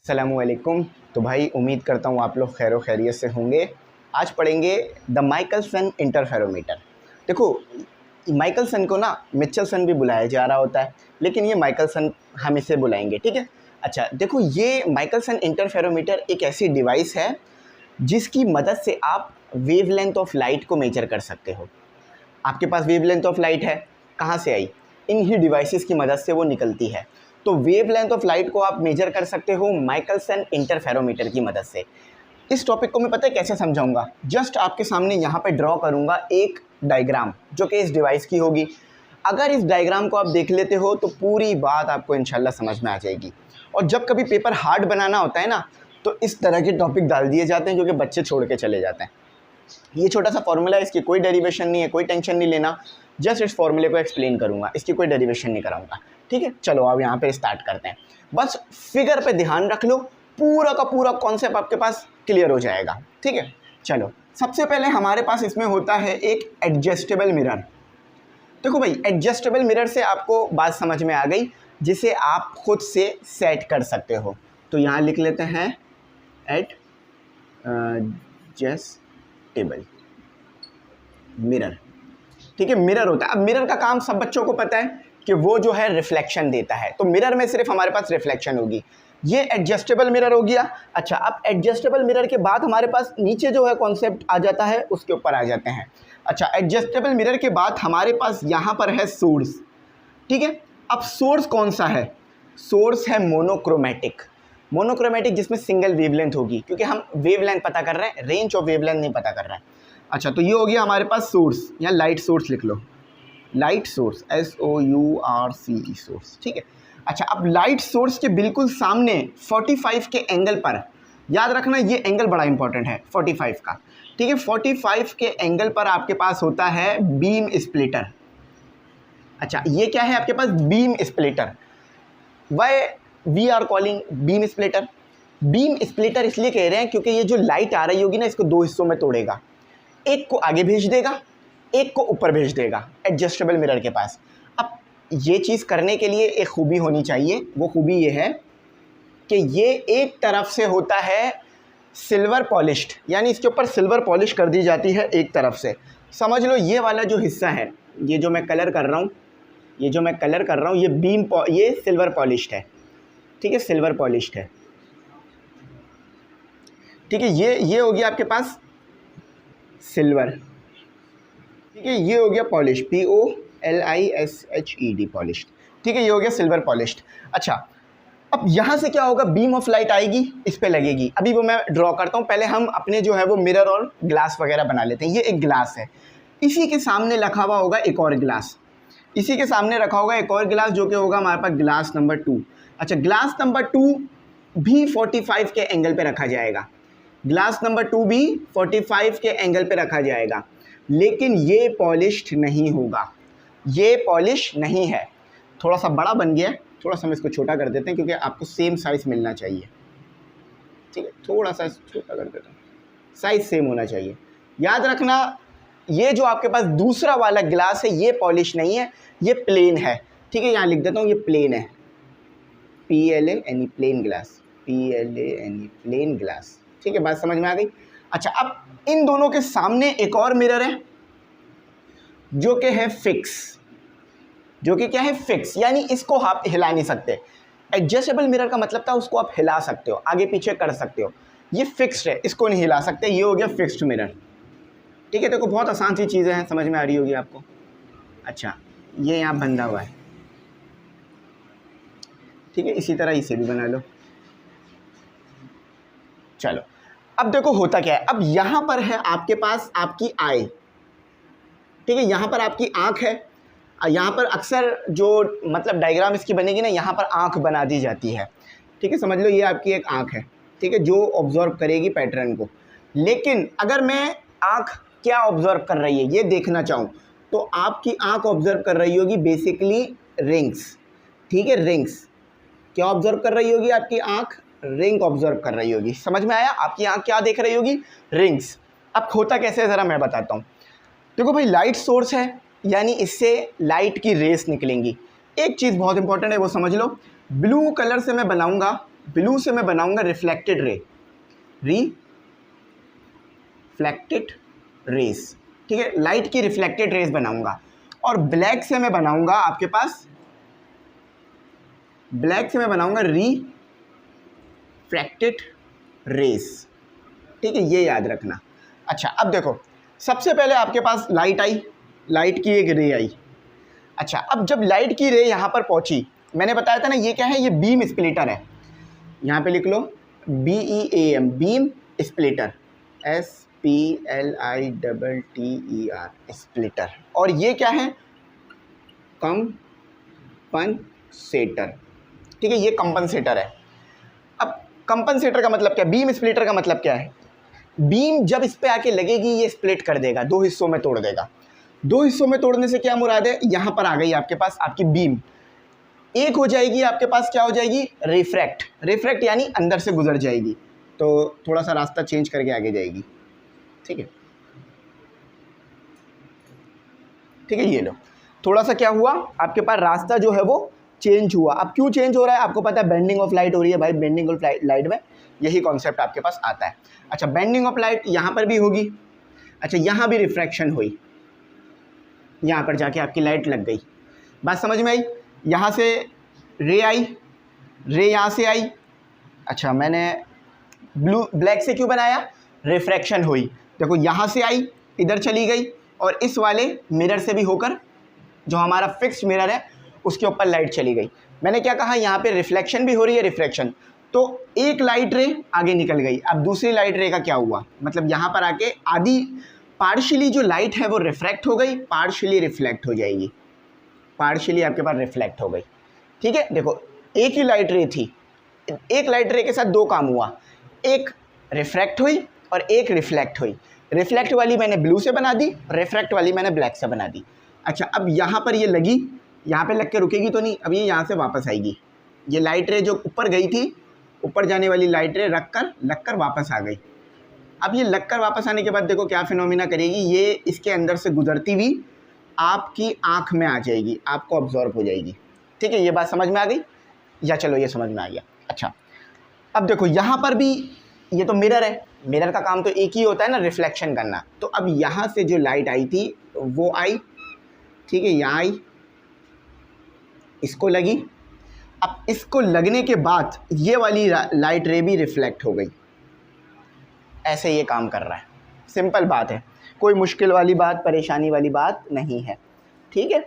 अस्सलामुअलैकुम। तो भाई उम्मीद करता हूँ आप लोग खैर खैरियत से होंगे। आज पढ़ेंगे द माइकलसन इंटरफेरोमीटर। देखो, माइकलसन को ना मिचेल्सन भी बुलाया जा रहा होता है, लेकिन ये माइकलसन हम इसे बुलाएंगे, ठीक है। अच्छा देखो, ये माइकलसन इंटरफेरोमीटर एक ऐसी डिवाइस है जिसकी मदद से आप वेवलेंथ ऑफ लाइट को मेजर कर सकते हो। आपके पास वेवलेंथ ऑफ लाइट है, कहाँ से आई? इन ही डिवाइसेस की मदद से वो निकलती है। तो वेवलेंथ ऑफ लाइट को आप मेजर कर सकते हो माइकलसन इंटरफेरोमीटर की मदद से। इस टॉपिक को मैं पता है कैसे समझाऊंगा, जस्ट आपके सामने यहाँ पे ड्रॉ करूँगा एक डायग्राम जो कि इस डिवाइस की होगी। अगर इस डायग्राम को आप देख लेते हो तो पूरी बात आपको इंशाल्लाह समझ में आ जाएगी। और जब कभी पेपर हार्ड बनाना होता है ना, तो इस तरह के टॉपिक डाल दिए जाते हैं जो कि बच्चे छोड़ के चले जाते हैं। ये छोटा सा फॉर्मूला है, इसकी कोई डेरिवेशन नहीं है, कोई टेंशन नहीं लेना। जस्ट इस फॉर्मूले को एक्सप्लेन करूँगा, इसकी कोई डेरिवेशन नहीं कराऊंगा, ठीक है। चलो अब यहाँ पे स्टार्ट करते हैं। बस फिगर पे ध्यान रख लो, पूरा का पूरा कॉन्सेप्ट आपके पास क्लियर हो जाएगा, ठीक है। चलो सबसे पहले हमारे पास इसमें होता है एक एडजस्टेबल मिरर। देखो भाई, एडजस्टेबल मिरर से आपको बात समझ में आ गई, जिसे आप खुद से सेट कर सकते हो। तो यहाँ लिख लेते हैं एडजस्टेबल मिरर, ठीक है। मिरर होता है, अब मिरर का काम सब बच्चों को पता है कि वो जो है रिफ्लेक्शन देता है। तो मिरर में सिर्फ हमारे पास रिफ्लेक्शन होगी। ये एडजस्टेबल मिरर हो गया। अच्छा, अब एडजस्टेबल मिरर के बाद हमारे पास नीचे जो है कॉन्सेप्ट आ जाता है, उसके ऊपर आ जाते हैं। अच्छा, एडजस्टेबल मिरर के बाद हमारे पास यहाँ पर है सोर्स, ठीक है। अब सोर्स कौन सा है? सोर्स है मोनोक्रोमेटिक। मोनोक्रोमेटिक जिसमें सिंगल वेवलेंथ होगी, क्योंकि हम वेवलेंथ पता कर रहे हैं, रेंज ऑफ वेवलेंथ नहीं पता कर रहे हैं। अच्छा, तो ये हो गया हमारे पास सोर्स, या लाइट सोर्स लिख लो, लाइट सोर्स, SOURCE सोर्स, ठीक है। अच्छा, अब लाइट सोर्स के बिल्कुल सामने 45 के एंगल पर, याद रखना ये एंगल बड़ा इंपॉर्टेंट है 45 का, ठीक है। 45 के एंगल पर आपके पास होता है बीम स्प्लिटर। अच्छा, ये क्या है आपके पास? Beam splitter. Why we are calling beam splitter? Beam splitter इसलिए कह रहे हैं क्योंकि ये जो लाइट आ रही होगी ना, इसको दो हिस्सों में तोड़ेगा। एक को आगे भेज देगा, एक को ऊपर भेज देगा एडजस्टेबल मिरर के पास। अब ये चीज़ करने के लिए एक खूबी होनी चाहिए, वो खूबी ये है कि ये एक तरफ से होता है सिल्वर पॉलिश्ड, यानी इसके ऊपर सिल्वर पॉलिश कर दी जाती है एक तरफ से। समझ लो ये वाला जो हिस्सा है, ये जो मैं कलर कर रहा हूँ, ये सिल्वर पॉलिश्ड है, ठीक है, सिल्वर पॉलिश्ड है, ठीक है। ये हो गया आपके पास सिल्वर, ठीक है। ये हो गया पॉलिश, POLISHED पॉलिश्ड, ठीक है। ये हो गया सिल्वर पॉलिश्ड। अच्छा, अब यहाँ से क्या होगा? बीम ऑफ लाइट आएगी, इस पे लगेगी। अभी वो मैं ड्रॉ करता हूँ, पहले हम अपने जो है वो मिरर और ग्लास वगैरह बना लेते हैं। ये एक ग्लास है, इसी के सामने रखा हुआ होगा एक और ग्लास, इसी के सामने रखा होगा एक और गिलास, जो कि होगा हमारे पास ग्लास नंबर 2। अच्छा, ग्लास नंबर 2 भी 45 के एंगल पे रखा जाएगा, ग्लास नंबर 2 भी 45 के एंगल पे रखा जाएगा, लेकिन ये पॉलिश्ड नहीं होगा, ये पॉलिश नहीं है। थोड़ा सा बड़ा बन गया, थोड़ा सा हम इसको छोटा कर देते हैं क्योंकि आपको सेम साइज़ मिलना चाहिए, ठीक है। थोड़ा सा छोटा कर देता हूँ, साइज़ सेम होना चाहिए। याद रखना, ये जो आपके पास दूसरा वाला ग्लास है ये पॉलिश नहीं है, ये प्लेन है, ठीक है। यहाँ लिख देता हूँ, ये प्लेन है, PLANE plane glass, PLANE plane glass, ठीक है। बात समझ में आ गई? अच्छा, अब इन दोनों के सामने एक और मिरर है जो कि है फिक्स, जो कि क्या है? फिक्स, यानी इसको आप हिला नहीं सकते। एडजस्टेबल मिरर का मतलब था उसको आप हिला सकते हो, आगे पीछे कर सकते हो। ये फिक्स्ड है, इसको नहीं हिला सकते। ये हो गया फिक्स्ड मिरर, ठीक है। देखो बहुत आसान सी चीज़ें हैं, समझ में आ रही होगी आपको। अच्छा, ये यहाँ बंधा हुआ है, ठीक है। इसी तरह इसे भी बना लो। चलो, अब देखो होता क्या है। अब यहाँ पर है आपके पास आपकी आई, ठीक है। यहाँ पर आपकी आँख है, यहाँ पर अक्सर जो मतलब डायग्राम इसकी बनेगी ना, यहाँ पर आँख बना दी जाती है, ठीक है। समझ लो ये आपकी एक आँख है, ठीक है, जो ऑब्जर्व करेगी पैटर्न को। लेकिन अगर मैं आँख क्या ऑब्जर्व कर रही है ये देखना चाहूँ, तो आपकी आँख ऑब्जर्व कर रही होगी बेसिकली रिंग्स, ठीक है। रिंग्स क्या ऑब्जर्व कर रही होगी? आपकी आँख रिंग ऑब्जर्व कर रही होगी। समझ में आया? आपकी आँख क्या देख रही होगी? रिंग्स। अब होता कैसे है ज़रा मैं बताता हूँ। देखो भाई, लाइट सोर्स है, यानी इससे लाइट की रेस निकलेंगी। एक चीज़ बहुत इंपॉर्टेंट है, वो समझ लो। ब्लू कलर से मैं बनाऊंगा ब्लू से मैं बनाऊंगा रिफ्लेक्टेड रे, रिफ्लेक्टेड रेस, ठीक है, लाइट की रिफ्लेक्टेड रेस बनाऊंगा। और ब्लैक से मैं बनाऊंगा आपके पास, ब्लैक से मैं बनाऊंगा रिफ्रैक्टेड रेस, ठीक है, ये याद रखना। अच्छा अब देखो, सबसे पहले आपके पास लाइट आई, लाइट की एक रे आई। अच्छा अब जब लाइट की रे यहाँ पर पहुँची, मैंने बताया था ना ये क्या है, ये बीम स्प्लिटर है, यहाँ पे लिख लो BEAM, beam splitter, SPLITTER, splitter. और ये क्या है, कंपनसेटर, ठीक है, ये कंपनसेटर है। अब कंपनसेटर का मतलब क्या, बीम स्प्लिटर का मतलब क्या है, बीम जब इस पे आके लगेगी ये स्प्लिट कर देगा, दो हिस्सों में तोड़ देगा। दो हिस्सों में तोड़ने से क्या मुराद है, यहाँ पर आ गई आपके पास आपकी बीम, एक हो जाएगी आपके पास, क्या हो जाएगी, रिफ्रैक्ट, रिफ्रैक्ट यानी अंदर से गुजर जाएगी, तो थोड़ा सा रास्ता चेंज करके आगे जाएगी, ठीक है, ठीक है, ये लो, थोड़ा सा क्या हुआ आपके पास रास्ता जो है वो चेंज हुआ। अब क्यों चेंज हो रहा है, आपको पता है बेंडिंग ऑफ लाइट हो रही है भाई, बेंडिंग ऑफ लाइट में यही कॉन्सेप्ट आपके पास आता है। अच्छा बेंडिंग ऑफ लाइट यहाँ पर भी होगी। अच्छा यहाँ भी रिफ्रैक्शन हुई, यहाँ पर जाके आपकी लाइट लग गई, बात समझ में आई, यहाँ से रे आई, रे यहाँ से आई। अच्छा मैंने ब्लैक से क्यों बनाया, रिफ्रैक्शन हुई, देखो यहाँ से आई इधर चली गई, और इस वाले मिरर से भी होकर जो हमारा फिक्स्ड मिरर है उसके ऊपर लाइट चली गई। मैंने क्या कहा, यहाँ पे रिफ्लेक्शन भी हो रही है, रिफ्रैक्शन, तो एक लाइट रे आगे निकल गई। अब दूसरी लाइट रे का क्या हुआ, मतलब यहाँ पर आके आधी पार्शियली जो लाइट है वो रिफ्रैक्ट हो गई, पार्शियली रिफ्लेक्ट हो जाएगी, पार्शियली आपके पास रिफ्लेक्ट हो गई, ठीक है। देखो एक ही लाइट रे थी, एक लाइट रे के साथ दो काम हुआ, एक रिफ्रैक्ट हुई और एक रिफ्लेक्ट हुई। रिफ्लेक्ट वाली मैंने ब्लू से बना दी, रिफ्रैक्ट वाली मैंने ब्लैक से बना दी। अच्छा अब यहाँ पर ये लगी, यहाँ पे लग के रुकेगी तो नहीं, अब ये यहाँ से वापस आएगी, ये लाइट रे जो ऊपर गई थी, ऊपर जाने वाली लाइट रे लग कर वापस आ गई। अब ये लग कर वापस आने के बाद देखो क्या फिनोमिना करेगी, ये इसके अंदर से गुजरती हुई आपकी आँख में आ जाएगी, आपको ऑब्जॉर्व हो जाएगी, ठीक है, ये बात समझ में आ गई या, चलो ये समझ में आ गया। अच्छा अब देखो यहाँ पर भी ये तो मिरर है, मिरर का काम तो एक ही होता है ना, रिफ्लेक्शन करना। तो अब यहाँ से जो लाइट आई थी वो आई, ठीक है, यहाँ आई, इसको लगी। अब इसको लगने के बाद ये वाली लाइट रे भी रिफ्लेक्ट हो गई, ऐसे ये काम कर रहा है। सिंपल बात है, कोई मुश्किल वाली बात, परेशानी वाली बात नहीं है, ठीक है।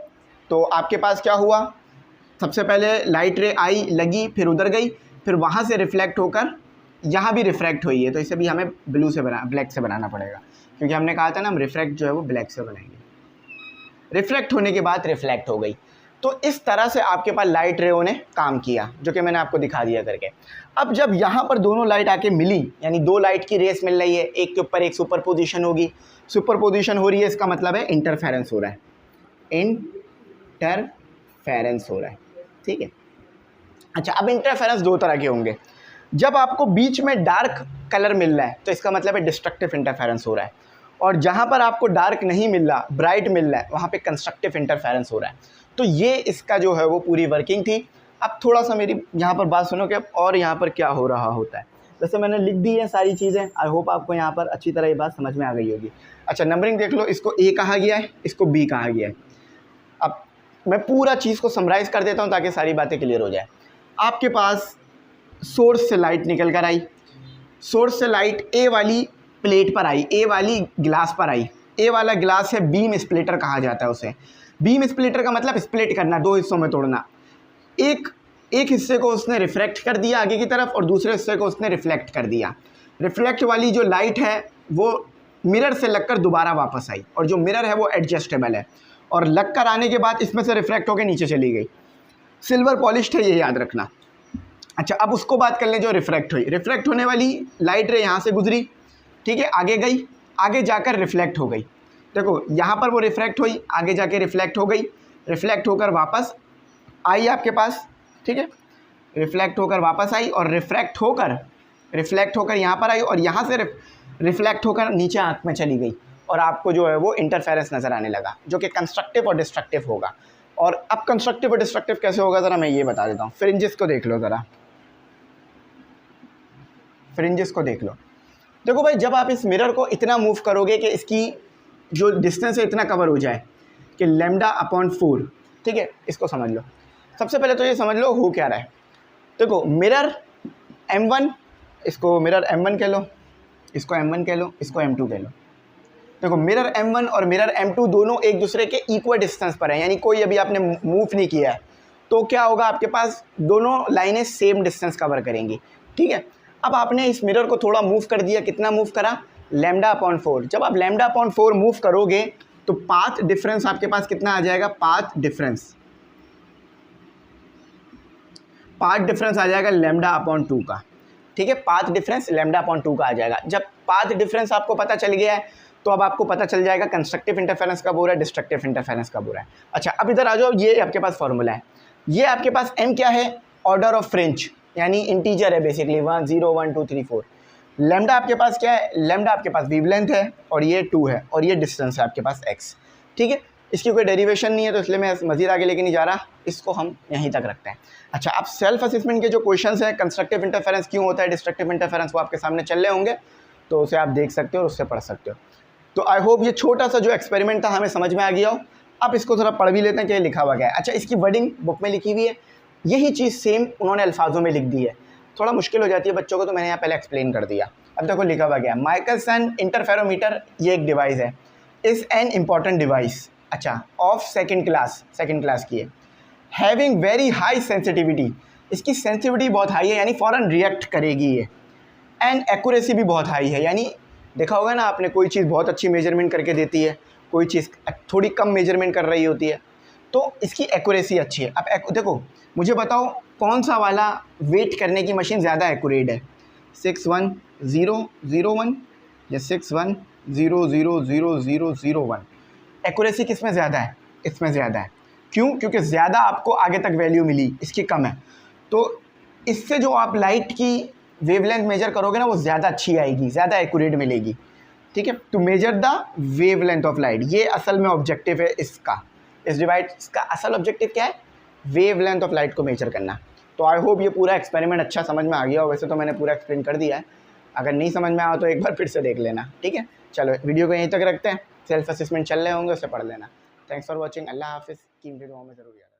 तो आपके पास क्या हुआ, सबसे पहले लाइट रे आई, लगी, फिर उधर गई, फिर वहाँ से रिफ्लेक्ट होकर यहाँ भी रिफ्रैक्ट हुई है, तो इसे भी हमें ब्लैक से बनाना पड़ेगा, क्योंकि हमने कहा था ना हम रिफ्रैक्ट जो है वो ब्लैक से बनाएंगे। रिफ्लेक्ट होने के बाद रिफ्लेक्ट हो गई, तो इस तरह से आपके पास लाइट रेओं ने काम किया, जो कि मैंने आपको दिखा दिया करके। अब जब यहाँ पर दोनों लाइट आके मिली, यानी दो लाइट की रेस मिल रही है, एक के ऊपर एक सुपर पोजिशन होगी, सुपर पोजिशन हो रही है, इसका मतलब है इंटरफेरेंस हो रहा है, इंटरफेरेंस हो रहा है, ठीक है। अच्छा अब इंटरफेरेंस दो तरह के होंगे, जब आपको बीच में डार्क कलर मिल रहा है तो इसका मतलब है डिस्ट्रक्टिव इंटरफेरेंस हो रहा है, और जहाँ पर आपको डार्क नहीं मिल रहा, ब्राइट मिल रहा है, वहाँ पे कंस्ट्रक्टिव इंटरफेरेंस हो रहा है। तो ये इसका जो है वो पूरी वर्किंग थी। अब थोड़ा सा मेरी यहाँ पर बात सुनो कि अब और यहाँ पर क्या हो रहा होता है। वैसे मैंने लिख दी है सारी चीज़ें, आई होप आपको यहाँ पर अच्छी तरह ये बात समझ में आ गई होगी। अच्छा नंबरिंग देख लो, इसको A कहा गया है, इसको B कहा गया है। अब मैं पूरा चीज़ को समराइज़ कर देता हूँ ताकि सारी बातें क्लियर हो जाए। आपके पास सोर्स से लाइट निकल कर आई, सोर्स से लाइट A वाली प्लेट पर आई, A वाली ग्लास पर आई। A वाला ग्लास है बीम स्प्लिटर कहा जाता है उसे। बीम स्प्लिटर का मतलब स्प्लिट करना, दो हिस्सों में तोड़ना। एक हिस्से को उसने रिफ्रैक्ट कर दिया आगे की तरफ और दूसरे हिस्से को उसने रिफ्लेक्ट कर दिया। रिफ्लेक्ट वाली जो लाइट है वो मिरर से लगकर दोबारा वापस आई, और जो मिरर है वो एडजस्टेबल है, और लगकर आने के बाद इसमें से रिफ्लेक्ट होकर नीचे चली गई। सिल्वर पॉलिश्ड है, ये याद रखना। अच्छा अब उसको बात कर लें जो रिफ्लेक्ट हुई। रिफ्लेक्ट होने वाली लाइट रे यहाँ से गुजरी, ठीक है, आगे गई, आगे जाकर रिफ्लेक्ट हो गई। देखो यहाँ पर वो रिफ्लेक्ट हुई, आगे जाके रिफ्लेक्ट हो गई, रिफ्लेक्ट होकर वापस आई आपके पास, ठीक है, रिफ्लेक्ट होकर वापस आई और रिफ्लेक्ट होकर यहाँ पर आई, और यहाँ से रिफ्लेक्ट होकर नीचे आँख में चली गई, और आपको जो है वो इंटरफेरेंस नज़र आने लगा, जो कि कंस्ट्रक्टिव और डिस्ट्रक्टिव होगा। और अब कंस्ट्रक्टिव और डिस्ट्रक्टिव कैसे होगा ज़रा मैं ये बता देता हूँ। फ्रिंजेस को देख लो ज़रा, फ्रिंजेस को देख लो। देखो भाई, जब आप इस मिरर को इतना मूव करोगे कि इसकी जो डिस्टेंस है इतना कवर हो जाए कि λ/4, ठीक है, इसको समझ लो। सबसे पहले तो ये समझ लो हो क्या रहा है। देखो मिरर M1, इसको मिरर M1 कह लो, इसको M1 कह लो, इसको M2 कह लो। देखो मिरर M1 और मिरर M2 दोनों एक दूसरे के इक्वल डिस्टेंस पर हैं, यानी कोई अभी आपने मूव नहीं किया है, तो क्या होगा, आपके पास दोनों लाइनें सेम डिस्टेंस कवर करेंगी, ठीक है। अब आपने इस मिरर को थोड़ा मूव कर दिया, कितना मूव करा, λ/4। जब आप λ/4 मूव करोगे तो पाथ डिफरेंस आपके पास कितना आ जाएगा, पाथ डिफरेंस आ जाएगा λ/2 का, ठीक है। पाथ डिफरेंस λ/2 का आ जाएगा। जब पाथ डिफरेंस आपको पता चल गया है तो अब आपको पता चल जाएगा कंस्ट्रक्टिव इंटरफेरेंस कब हो रहा है, डिस्ट्रक्टिव इंटरफेरेंस कब हो रहा है। अच्छा, अब इधर आ जाओ, ये आपके पास फॉर्मूला है, ये आपके पास m क्या है, ऑर्डर ऑफ फ्रिंज, यानी इंटीजर है बेसिकली, 1 0 1 2 3 4। लैम्डा आपके पास क्या है, लैम्डा आपके पास वेवलेंथ है और ये 2 है और ये डिस्टेंस है आपके पास x, ठीक है। इसकी कोई डेरिवेशन नहीं है तो इसलिए मैं मज़ीद आगे लेके नहीं जा रहा, इसको हम यहीं तक रखते हैं। अच्छा, अब सेल्फ असेसमेंट के जो क्वेश्चंस हैं, कंस्ट्रक्टिव इंटरफेरेंस क्यों होता है, डिस्ट्रक्टिव इंटरफेरेंस, वो आपके सामने चल रहे होंगे, तो उसे आप देख सकते हो और उससे पढ़ सकते हो। तो आई होप ये छोटा सा जो एक्सपेरिमेंट था हमें समझ में आ गया हो। अब इसको थोड़ा पढ़ भी लेते हैं कि लिखा हुआ क्या है। अच्छा, इसकी वर्डिंग बुक में लिखी हुई है, यही चीज़ सेम उन्होंने अल्फाजों में लिख दी है, थोड़ा मुश्किल हो जाती है बच्चों को, तो मैंने यहाँ पहले एक्सप्लेन कर दिया। अब देखो लिखा हुआ क्या है, माइकलसन इंटरफेरोमीटर, ये एक डिवाइस है, इज़ एन इम्पॉर्टेंट डिवाइस, अच्छा, ऑफ सेकेंड क्लास की है, हैविंग वेरी हाई सेंसिटिविटी, इसकी सेंसिटिविटी बहुत हाई है, यानी फ़ौरन रिएक्ट करेगी ये, एंड एक्यूरेसी भी बहुत हाई है, यानी देखा होगा ना आपने, कोई चीज़ बहुत अच्छी मेजरमेंट करके देती है, कोई चीज़ थोड़ी कम मेजरमेंट कर रही होती है, तो इसकी एक्यूरेसी अच्छी है। अब देखो मुझे बताओ कौन सा वाला वेट करने की मशीन ज़्यादा एक्यूरेट है, 61001 या 610000001, एक्यूरेसी किस में ज़्यादा है, इसमें ज़्यादा है। क्यों? क्योंकि ज़्यादा आपको आगे तक वैल्यू मिली, इसकी कम है, तो इससे जो आप लाइट की वेवलेंथ मेजर करोगे ना वो ज़्यादा अच्छी आएगी, ज़्यादा एक्यूरेट मिलेगी, ठीक है। To measure the wavelength of light, ये असल में ऑब्जेक्टिव है इसका, इस डिवाइस का असल ऑब्जेक्टिव क्या है, वेवलेंथ ऑफ लाइट को मेजर करना। तो आई होप ये पूरा एक्सपेरिमेंट अच्छा समझ में आ गया हो। वैसे तो मैंने पूरा एक्सप्लेन कर दिया है, अगर नहीं समझ में आया तो एक बार फिर से देख लेना, ठीक है। चलो वीडियो को यहीं तक रखते हैं, सेल्फ असेसमेंट चल रहे होंगे, उससे पढ़ लेना। थैंक्स फॉर वॉचिंग, अल्लाह हाफिज़, कीमती दुआओं में ज़रूर याद